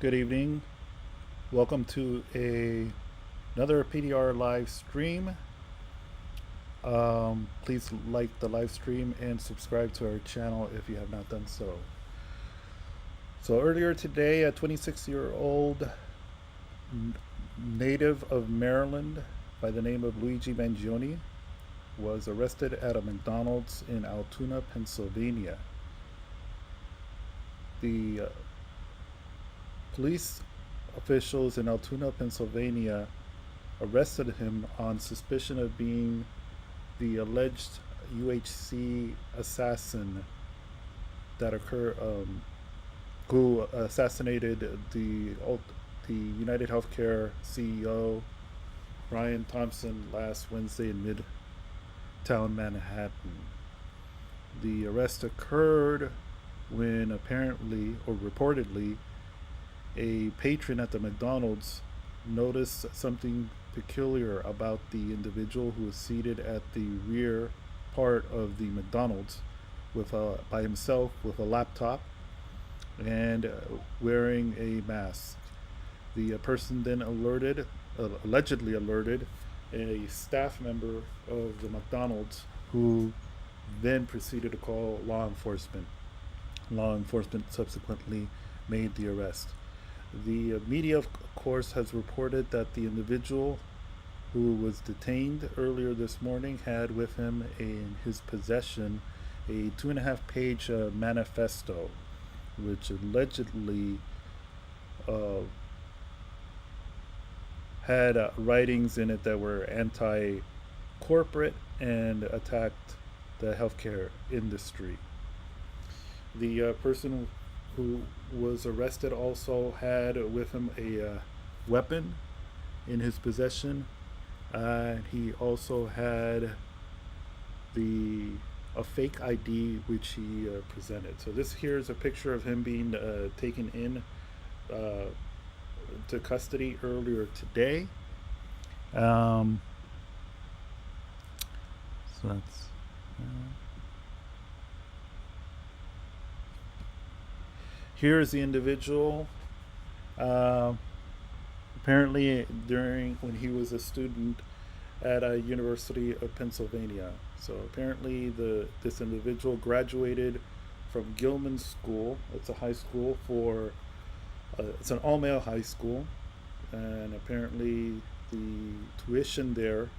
Good evening. Welcome to another PDR live stream. Please like the live stream and subscribe to our channel if you have not done so. So earlier today, a 26-year-old native of Maryland by the name of Luigi Mangione was arrested at a McDonald's in Altoona, Pennsylvania. The police officials in Altoona, Pennsylvania arrested him on suspicion of being the alleged UHC assassin that occurred, who assassinated the United Healthcare CEO Brian Thompson last Wednesday in Midtown Manhattan. The arrest occurred when apparently or reportedly a patron at the McDonald's noticed something peculiar about the individual who was seated at the rear part of the McDonald's by himself with a laptop and wearing a mask. The person then allegedly alerted a staff member of the McDonald's, who then proceeded to call law enforcement. Law enforcement subsequently made the arrest. The media, of course, has reported that the individual who was detained earlier this morning had with him in his possession a 2.5-page manifesto, which allegedly had writings in it that were anti-corporate and attacked the healthcare industry. The person who was arrested also had with him a weapon in his possession. He also had a fake ID which he presented. So this here is a picture of him being taken in to custody earlier today. So that's. Here is the individual. Apparently, when he was a student at a University of Pennsylvania. So apparently, this individual graduated from Gilman School. It's a high school it's an all-male high school, and apparently the tuition there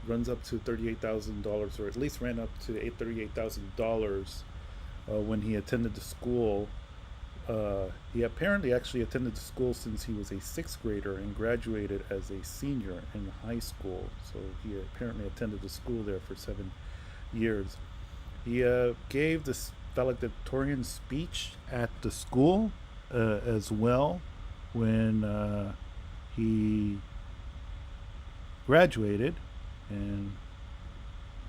runs up to $38,000, or at least ran up to $38,000. When he attended the school. He apparently actually attended the school since he was a 6th grader and graduated as a senior in high school. So he apparently attended the school there for 7 years. He gave this valedictorian speech at the school as well when he graduated. And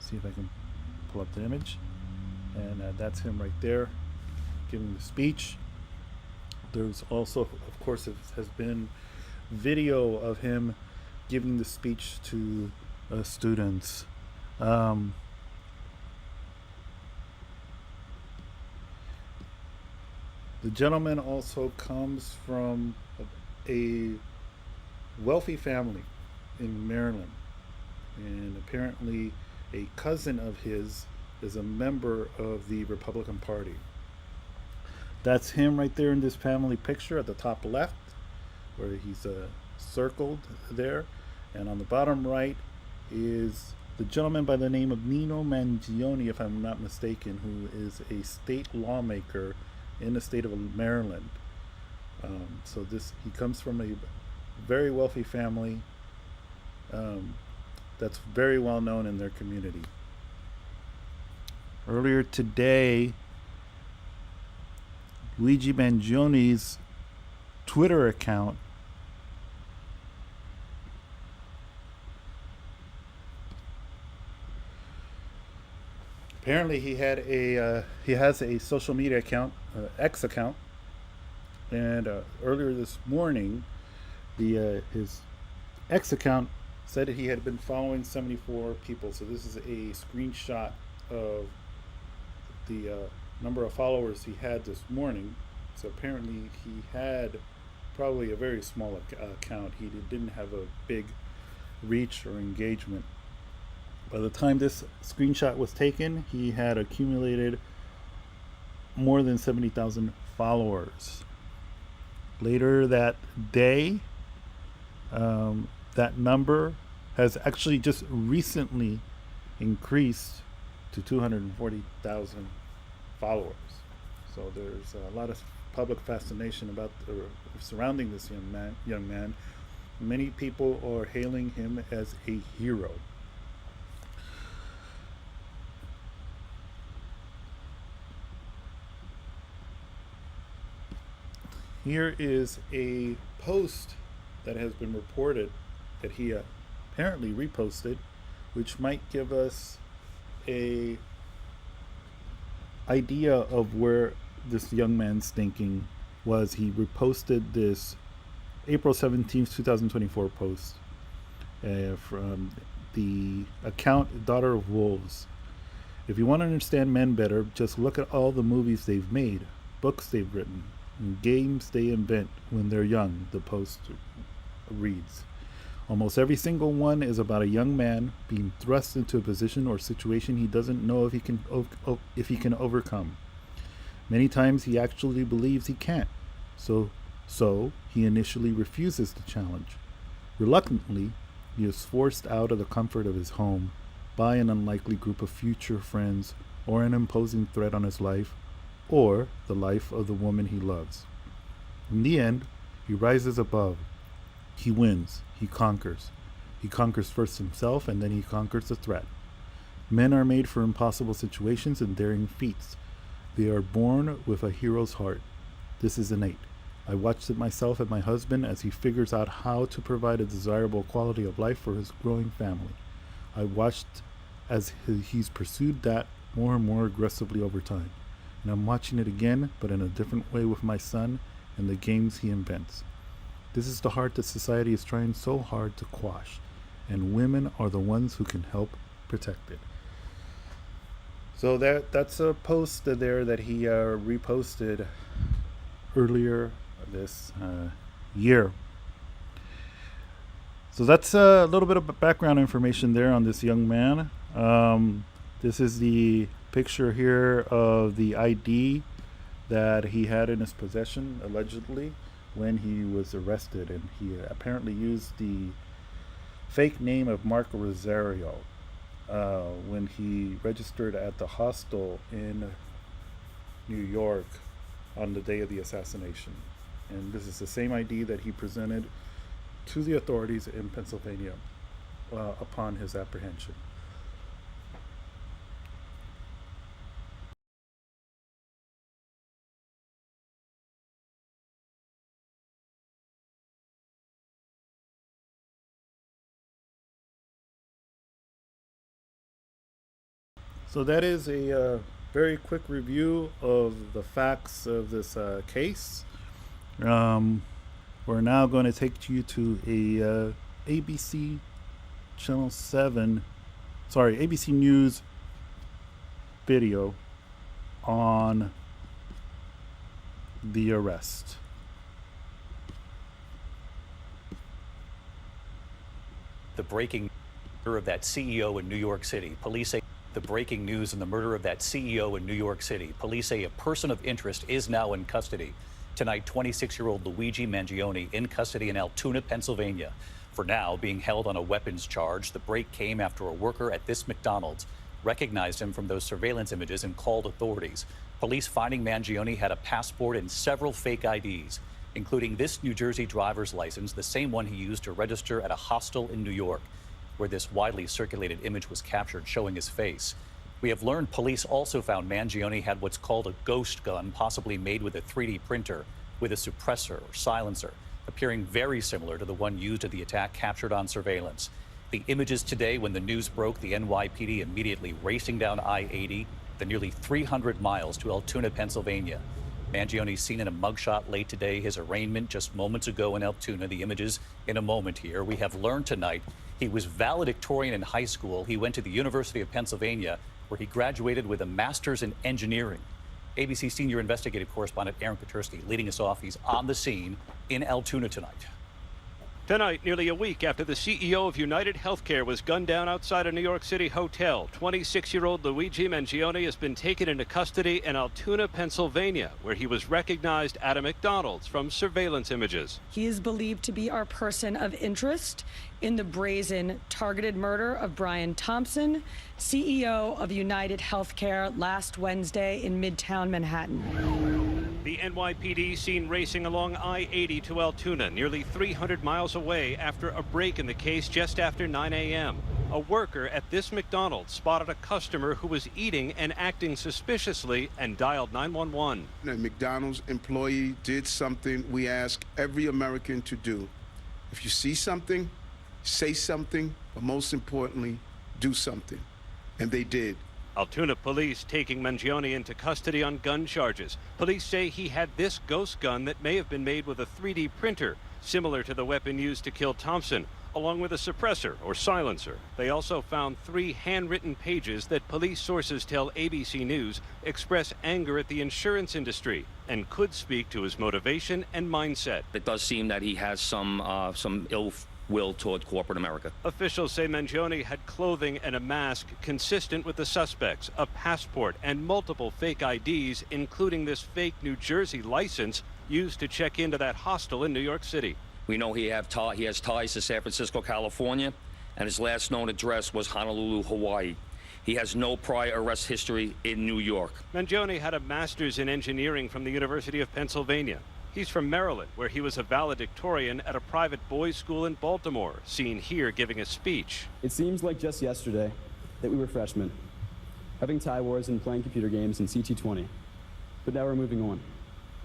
see if I can pull up the image. And that's him right there giving the speech. There's also, of course, has been video of him giving the speech to students. The gentleman also comes from a wealthy family in Maryland, and apparently a cousin of his is a member of the Republican Party. That's him right there in this family picture at the top left, where he's circled there. And on the bottom right is the gentleman by the name of Nino Mangione, if I'm not mistaken, who is a state lawmaker in the state of Maryland. So he comes from a very wealthy family that's very well known in their community. Earlier today, Luigi Mangione's Twitter account apparently he has a social media account, X account, and earlier this morning, his X account said that he had been following 74 people. So this is a screenshot of the number of followers he had this morning. So apparently he had probably a very small account. He didn't have a big reach or engagement. By the time this screenshot was taken, he had accumulated more than 70,000 followers. Later that day, that number has actually just recently increased to 240,000 followers. So there's a lot of public fascination about surrounding this young man. Many people are hailing him as a hero. Here is a post that has been reported that he apparently reposted, which might give us a idea of where this young man's thinking was. He reposted this April 17th, 2024 post from the account Daughter of Wolves. If you want to understand men better, just look at all the movies they've made, books they've written, and games they invent when they're young, the post reads. Almost every single one is about a young man being thrust into a position or situation he doesn't know if he can overcome. Many times he actually believes he can't. So he initially refuses the challenge. Reluctantly, he is forced out of the comfort of his home by an unlikely group of future friends or an imposing threat on his life or the life of the woman he loves. In the end, he rises above. He wins. He conquers. He conquers first himself, and then he conquers the threat. Men are made for impossible situations and daring feats. They are born with a hero's heart. This is innate. I watched it myself and my husband as he figures out how to provide a desirable quality of life for his growing family. I watched as he's pursued that more and more aggressively over time. And I'm watching it again, but in a different way with my son and the games he invents. This is the heart that society is trying so hard to quash, and women are the ones who can help protect it. So that's a post there that he reposted earlier this year. So that's a little bit of background information there on this young man. This is the picture here of the ID that he had in his possession, allegedly, when he was arrested, and he apparently used the fake name of Mark Rosario when he registered at the hostel in New York on the day of the assassination. And this is the same ID that he presented to the authorities in Pennsylvania upon his apprehension. So that is a very quick review of the facts of this case. We're now going to take you to a ABC Channel 7, ABC News video on the arrest. The breaking murder of that CEO in New York City. Police say the breaking news in the murder of that CEO in New York City. Police say a person of interest is now in custody. Tonight, 26-year-old Luigi Mangione in custody in Altoona, Pennsylvania. For now, being held on a weapons charge. The break came after a worker at this McDonald's recognized him from those surveillance images and called authorities. Police finding Mangione had a passport and several fake IDs, including this New Jersey driver's license, the same one he used to register at a hostel in New York, where this widely circulated image was captured showing his face. We have learned police also found Mangione had what's called a ghost gun, possibly made with a 3D printer with a suppressor or silencer, appearing very similar to the one used at the attack captured on surveillance. The images today, when the news broke, the NYPD immediately racing down I-80, the nearly 300 miles to Altoona, Pennsylvania. Mangione seen in a mugshot late today, his arraignment just moments ago in Altoona. The images in a moment here. We have learned tonight he was valedictorian in high school. He went to the University of Pennsylvania, where he graduated with a master's in engineering. ABC senior investigative correspondent Aaron Katersky leading us off. He's on the scene in Altoona tonight. Tonight, nearly a week after the CEO of United Healthcare was gunned down outside a New York City hotel, 26-year-old Luigi Mangione has been taken into custody in Altoona, Pennsylvania, where he was recognized at a McDonald's from surveillance images. He is believed to be our person of interest in the brazen targeted murder of Brian Thompson, CEO of United Healthcare, last Wednesday in Midtown Manhattan. The NYPD seen racing along I-80 to Altoona, nearly 300 miles away after a break in the case just after 9 a.m. A worker at this McDonald's spotted a customer who was eating and acting suspiciously and dialed 911. A McDonald's employee did something we ask every American to do. If you see something, say something, but most importantly, do something. And they did. Altoona police taking Mangione into custody on gun charges. Police say he had this ghost gun that may have been made with a 3D printer, similar to the weapon used to kill Thompson, along with a suppressor or silencer. They also found 3 handwritten pages that police sources tell ABC News express anger at the insurance industry and could speak to his motivation and mindset. It does seem that he has some ill will toward corporate America. Officials say Mangione had clothing and a mask consistent with the suspects, a passport, and multiple fake IDs, including this fake New Jersey license used to check into that hostel in New York City. We know he has ties to San Francisco, California, and his last known address was Honolulu, Hawaii. He has no prior arrest history in New York. Mangione had a master's in engineering from the University of Pennsylvania. He's from Maryland, where he was a valedictorian at a private boys' school in Baltimore, seen here giving a speech. It seems like just yesterday that we were freshmen, having tie wars and playing computer games in CT20. But now we're moving on.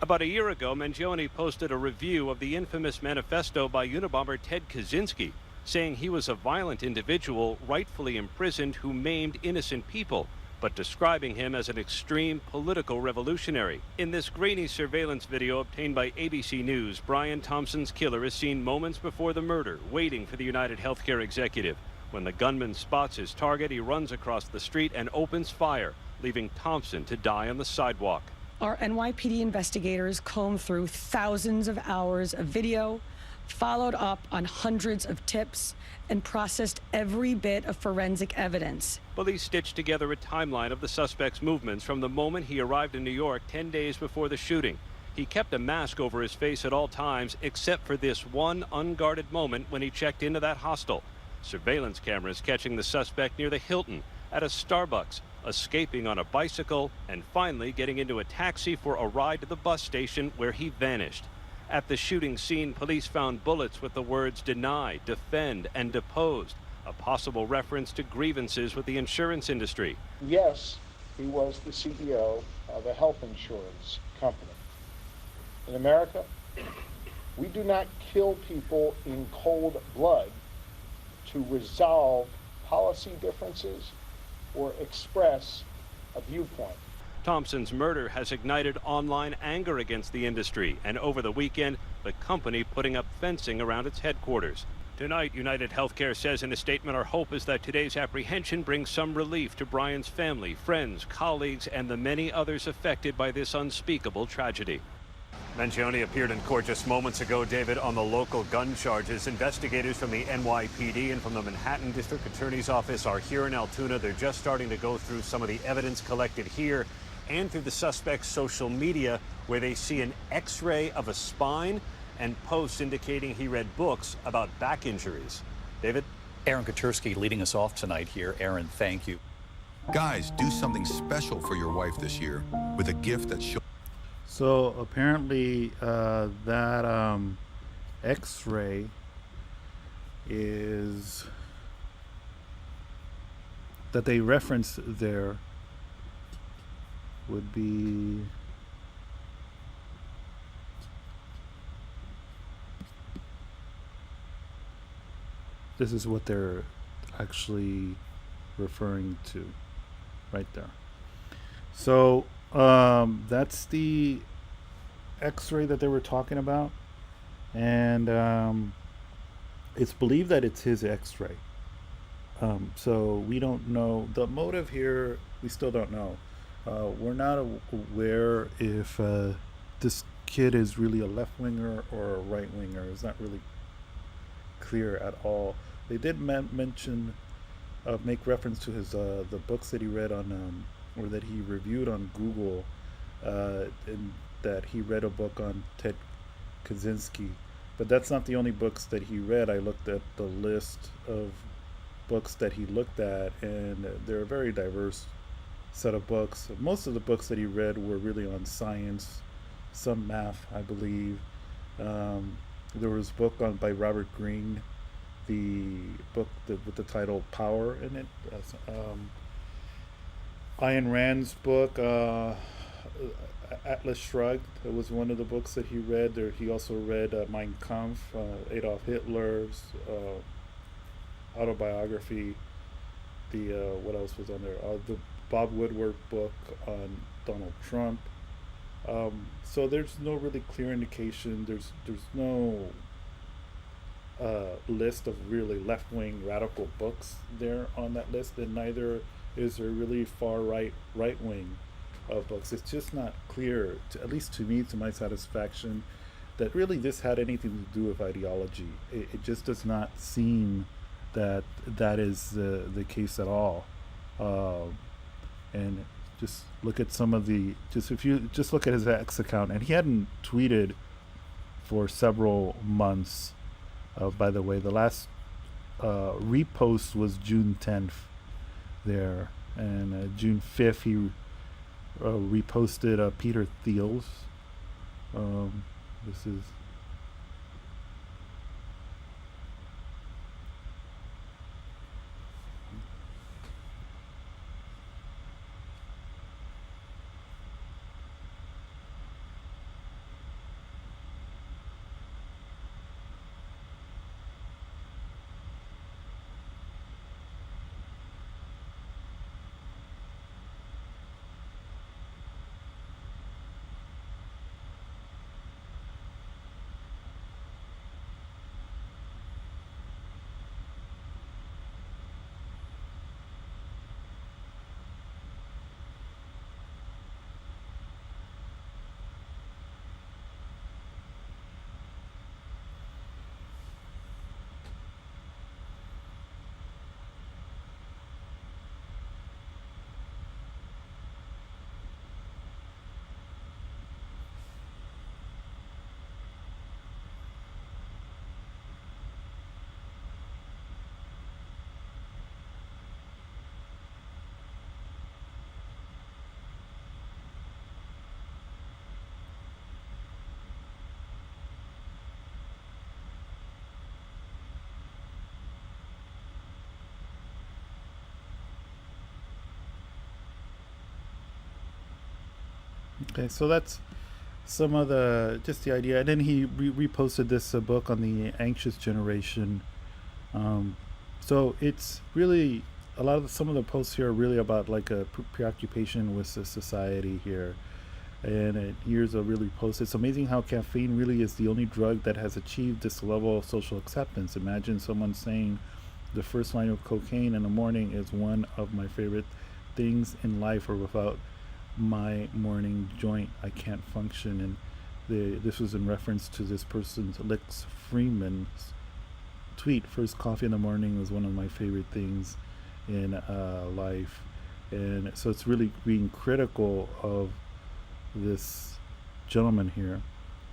About a year ago, Mangione posted a review of the infamous manifesto by Unabomber Ted Kaczynski, saying he was a violent individual rightfully imprisoned who maimed innocent people, but describing him as an extreme political revolutionary. In this grainy surveillance video obtained by ABC News, Brian Thompson's killer is seen moments before the murder, waiting for the United Healthcare executive. When the gunman spots his target, he runs across the street and opens fire, leaving Thompson to die on the sidewalk. Our NYPD investigators combed through thousands of hours of video, followed up on hundreds of tips, and processed every bit of forensic evidence. Police stitched together a timeline of the suspect's movements from the moment he arrived in New York 10 days before the shooting. He kept a mask over his face at all times, except for this one unguarded moment when he checked into that hostel. Surveillance cameras catching the suspect near the Hilton, at a Starbucks, escaping on a bicycle, and finally getting into a taxi for a ride to the bus station where he vanished. At the shooting scene, police found bullets with the words deny, defend, and deposed, a possible reference to grievances with the insurance industry. Yes, he was the CEO of a health insurance company. In America, we do not kill people in cold blood to resolve policy differences or express a viewpoint. Thompson's murder has ignited online anger against the industry, and over the weekend, the company putting up fencing around its headquarters. Tonight, United Healthcare says in a statement, our hope is that today's apprehension brings some relief to Brian's family, friends, colleagues, and the many others affected by this unspeakable tragedy. Mangione appeared in court just moments ago, David, on the local gun charges. Investigators from the NYPD and from the Manhattan District Attorney's Office are here in Altoona. They're just starting to go through some of the evidence collected here and through the suspect's social media, where they see an X-ray of a spine and posts indicating he read books about back injuries. David? Aaron Katersky leading us off tonight here. Aaron, thank you. Guys, do something special for your wife this year with a gift that she'll... So apparently that X-ray is that they reference there would be this is what they're actually referring to right there. So that's the X-ray that they were talking about, and it's believed that it's his X-ray. So we don't know the motive here. We still don't know. We're not aware if this kid is really a left winger or a right winger. It's not really clear at all. They did mention, make reference to his the books that he read on, or that he reviewed on Google, and that he read a book on Ted Kaczynski. But that's not the only books that he read. I looked at the list of books that he looked at, and they're a very diverse set of books. Most of the books that he read were really on science, some math, I believe. There was a book by Robert Greene, the book with the title Power in it. Ayn Rand's book, Atlas Shrugged. It was one of the books that he read. He also read Mein Kampf, Adolf Hitler's autobiography. What else was on there? The Bob Woodward book on Donald Trump. So there's no really clear indication. There's no list of really left-wing radical books there on that list, and neither is there really far right-wing books. It's just not clear, at least to me, to my satisfaction, that really this had anything to do with ideology. It just does not seem that is the case at all. And just look at some of if you just look at his X account, and he hadn't tweeted for several months. By the way, the last repost was June 10th there, and June 5th he reposted Peter Thiel's. This is okay. So that's some of the idea, and then he reposted this book on the anxious generation. So it's really some of the posts here are really about like a preoccupation with the society here. And here's a really post. It's amazing how caffeine really is the only drug that has achieved this level of social acceptance. Imagine someone saying the first line of cocaine in the morning is one of my favorite things in life, or without my morning joint I can't function. And this was in reference to this person's, Lex Freeman's tweet. First coffee in the morning was one of my favorite things in life. And so it's really being critical of this gentleman here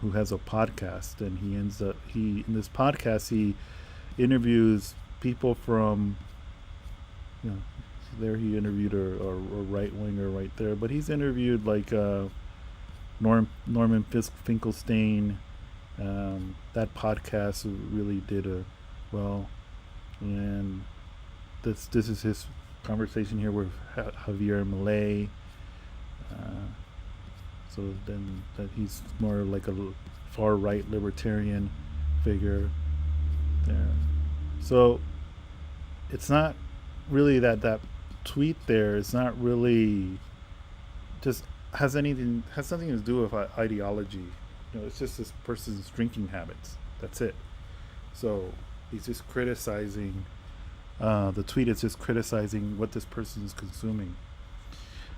who has a podcast, and in this podcast he interviews people from, there he interviewed a right winger right there, but he's interviewed like Norman Finkelstein. That podcast really did well, and this is his conversation here with Javier Milei. So then that he's more like a far right libertarian figure there. So it's not really that tweet there. It's not really just has something to do with ideology. It's just this person's drinking habits. That's it. So he's just criticizing. The tweet is just criticizing what this person is consuming.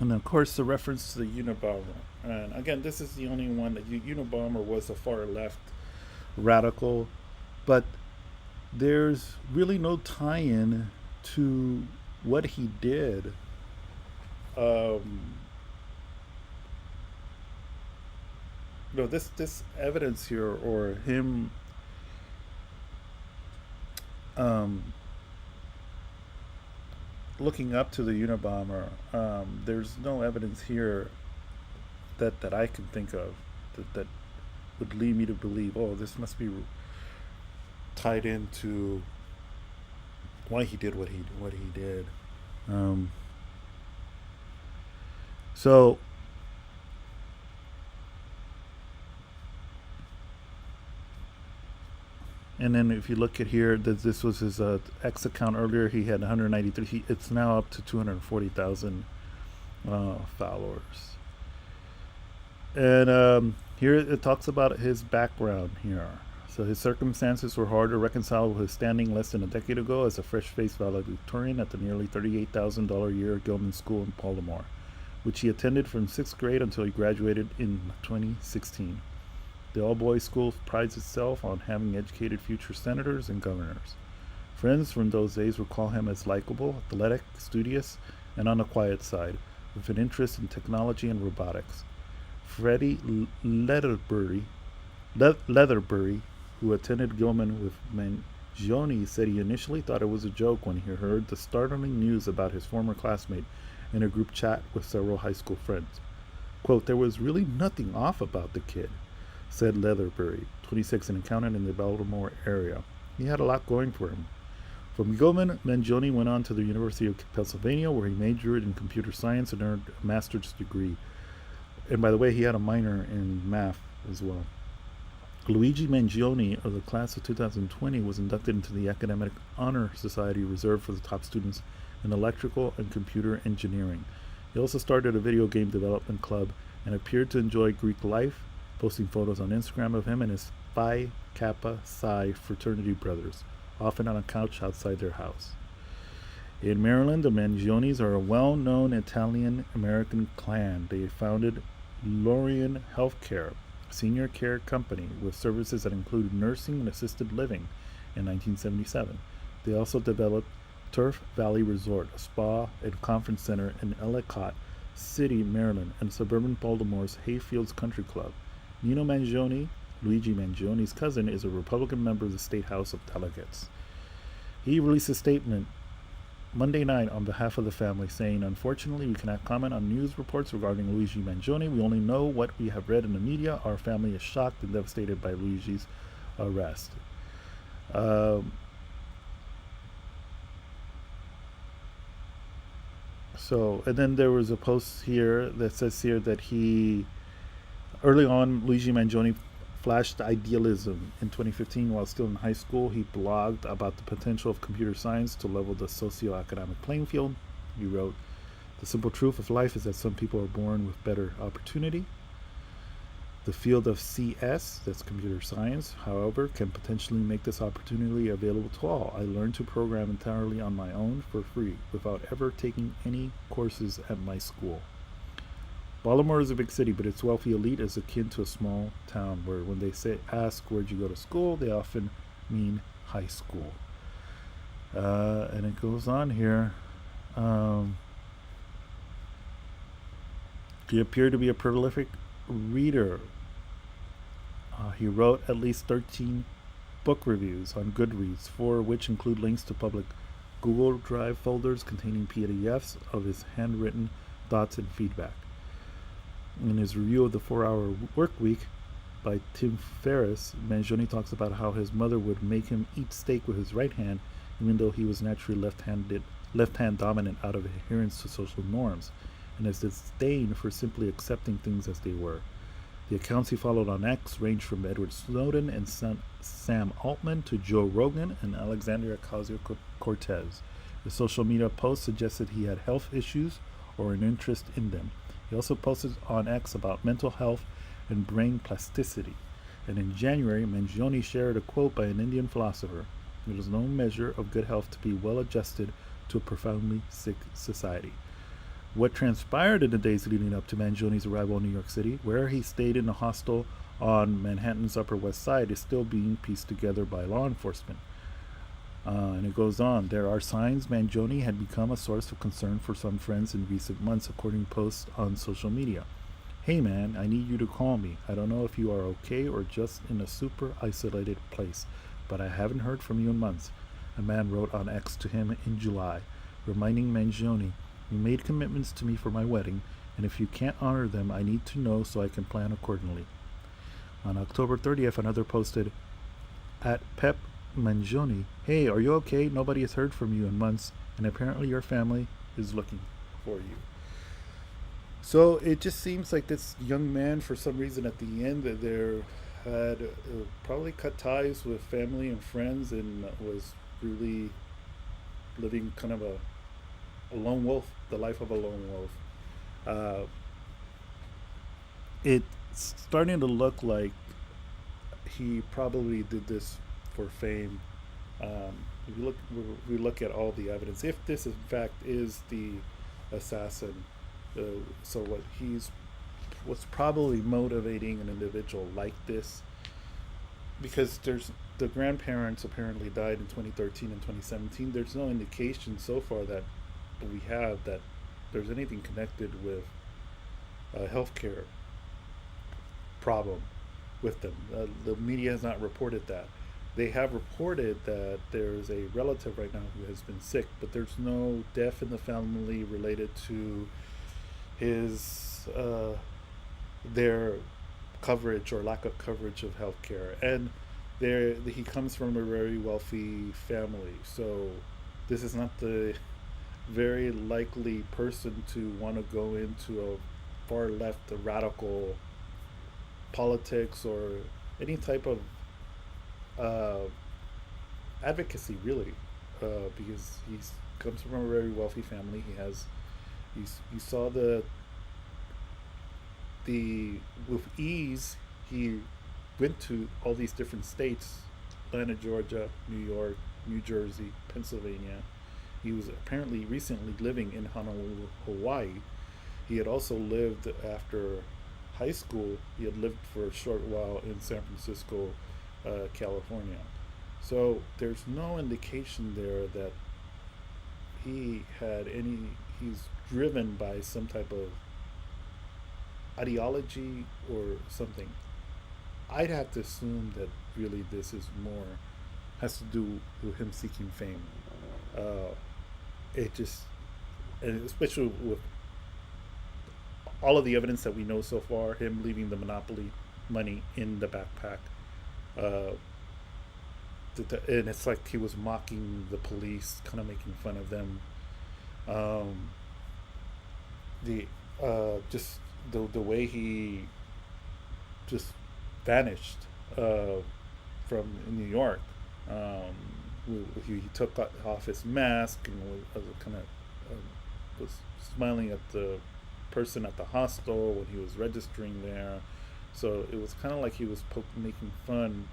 And of course, the reference to the Unabomber. And again, this is the only one that Unabomber was a far left radical, but there's really no tie-in to what he did. This evidence here, or him looking up to the Unabomber, there's no evidence here that I can think of that would lead me to believe, oh, this must be tied into why he did what he did. So and then if you look at here, that this was his X account earlier, he had 193. It's now up to 240,000 followers. And here it talks about his background here. So his circumstances were hard to reconcile with his standing less than a decade ago as a fresh-faced valedictorian at the nearly $38,000 a year Gilman School in Baltimore, which he attended from 6th grade until he graduated in 2016. The all-boys school prides itself on having educated future senators and governors. Friends from those days recall him as likable, athletic, studious, and on the quiet side, with an interest in technology and robotics. Freddie Leatherbury, who attended Gilman with Mangione, said he initially thought it was a joke when he heard the startling news about his former classmate in a group chat with several high school friends. Quote, "There was really nothing off about the kid," said Leatherbury, 26, an accountant in the Baltimore area. He had a lot going for him. From Gilman, Mangione went on to the University of Pennsylvania, where he majored in computer science and earned a master's degree. And by the way, he had a minor in math as well. Luigi Mangione of the class of 2020 was inducted into the Academic Honor Society reserved for the top students in electrical and computer engineering. He also started a video game development club and appeared to enjoy Greek life, posting photos on Instagram of him and his Phi Kappa Psi fraternity brothers, often on a couch outside their house. In Maryland, the Mangiones are a well-known Italian-American clan. They founded Lorian Healthcare, a senior care company with services that include nursing and assisted living, in 1977. They also developed Turf Valley Resort, a spa and conference center in Ellicott City, Maryland, and suburban Baltimore's Hayfields Country Club. Nino Mangione, Luigi Mangione's cousin, is a Republican member of the State House of Delegates. He released a statement Monday night on behalf of the family, saying, "Unfortunately, we cannot comment on news reports regarding Luigi Mangione. We only know what we have read in the media. Our family is shocked and devastated by Luigi's arrest." And then there was a post here that says here that early on, Luigi Mangione flashed idealism. In 2015, while still in high school, he blogged about the potential of computer science to level the socioeconomic playing field. He wrote, "The simple truth of life is that some people are born with better opportunity. The field of CS, that's computer science, however, can potentially make this opportunity available to all. I learned to program entirely on my own for free, without ever taking any courses at my school." Baltimore is a big city, but its wealthy elite is akin to a small town where when they ask where'd you go to school, they often mean high school. And it goes on here. He appeared to be a prolific reader. He wrote at least 13 book reviews on Goodreads, 4 of which include links to public Google Drive folders containing PDFs of his handwritten thoughts and feedback. In his review of the 4-Hour Work Week by Tim Ferriss, Mangione talks about how his mother would make him eat steak with his right hand, even though he was naturally left-hand dominant out of adherence to social norms, and his disdain for simply accepting things as they were. The accounts he followed on X ranged from Edward Snowden and Sam Altman to Joe Rogan and Alexandria Ocasio-Cortez. The social media post suggested he had health issues or an interest in them. He also posted on X about mental health and brain plasticity. And in January, Mangione shared a quote by an Indian philosopher: "It is no measure of good health to be well adjusted to a profoundly sick society." What transpired in the days leading up to Mangione's arrival in New York City, where he stayed in a hostel on Manhattan's Upper West Side, is still being pieced together by law enforcement. And it goes on. There are signs Mangione had become a source of concern for some friends in recent months, according to posts on social media. Hey man, I need you to call me. I don't know if you are okay or just in a super isolated place, but I haven't heard from you in months. A man wrote on X to him in July, reminding Mangione, you made commitments to me for my wedding, and if you can't honor them, I need to know so I can plan accordingly. On October 30th, another posted, at Pep Mangione, hey, are you okay? Nobody has heard from you in months, and apparently your family is looking for you. So it just seems like this young man, for some reason at the end, there had probably cut ties with family and friends and was really living kind of a lone wolf, the life of a lone wolf. It's starting to look like he probably did this for fame. If we look at all the evidence, if this in fact is the assassin, so what's probably motivating an individual like this, because the grandparents apparently died in 2013 and 2017. There's no indication so far that we have that there's anything connected with a healthcare problem with them. The media has not reported that. They have reported that there's a relative right now who has been sick, but there's no death in the family related to their coverage or lack of coverage of healthcare. And he comes from a very wealthy family, so this is not the very likely person to want to go into a far left, radical politics or any type of advocacy, really, because he comes from a very wealthy family. You saw with ease he went to all these different states: Atlanta, Georgia, New York, New Jersey, Pennsylvania. He was apparently recently living in Honolulu, Hawaii. He had also lived after high school. He had lived for a short while in San Francisco, California. So there's no indication there that he's driven by some type of ideology or something. I'd have to assume that really this is has to do with him seeking fame. And especially with all of the evidence that we know so far, him leaving the Monopoly money in the backpack. And it's like he was mocking the police, kind of making fun of them. The way he just vanished from New York. He took off his mask and was smiling at the person at the hostel when he was registering there. So it was kind of like he was making fun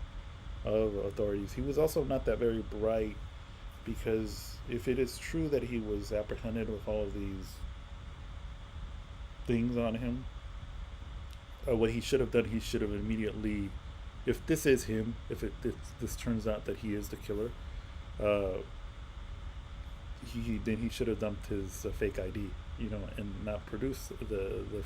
of authorities. He was also not that very bright, because if it is true that he was apprehended with all of these things on him, what he should have done, he should have immediately, if this is him, if this turns out that he is the killer, then he should have dumped his fake ID, and not produce the fake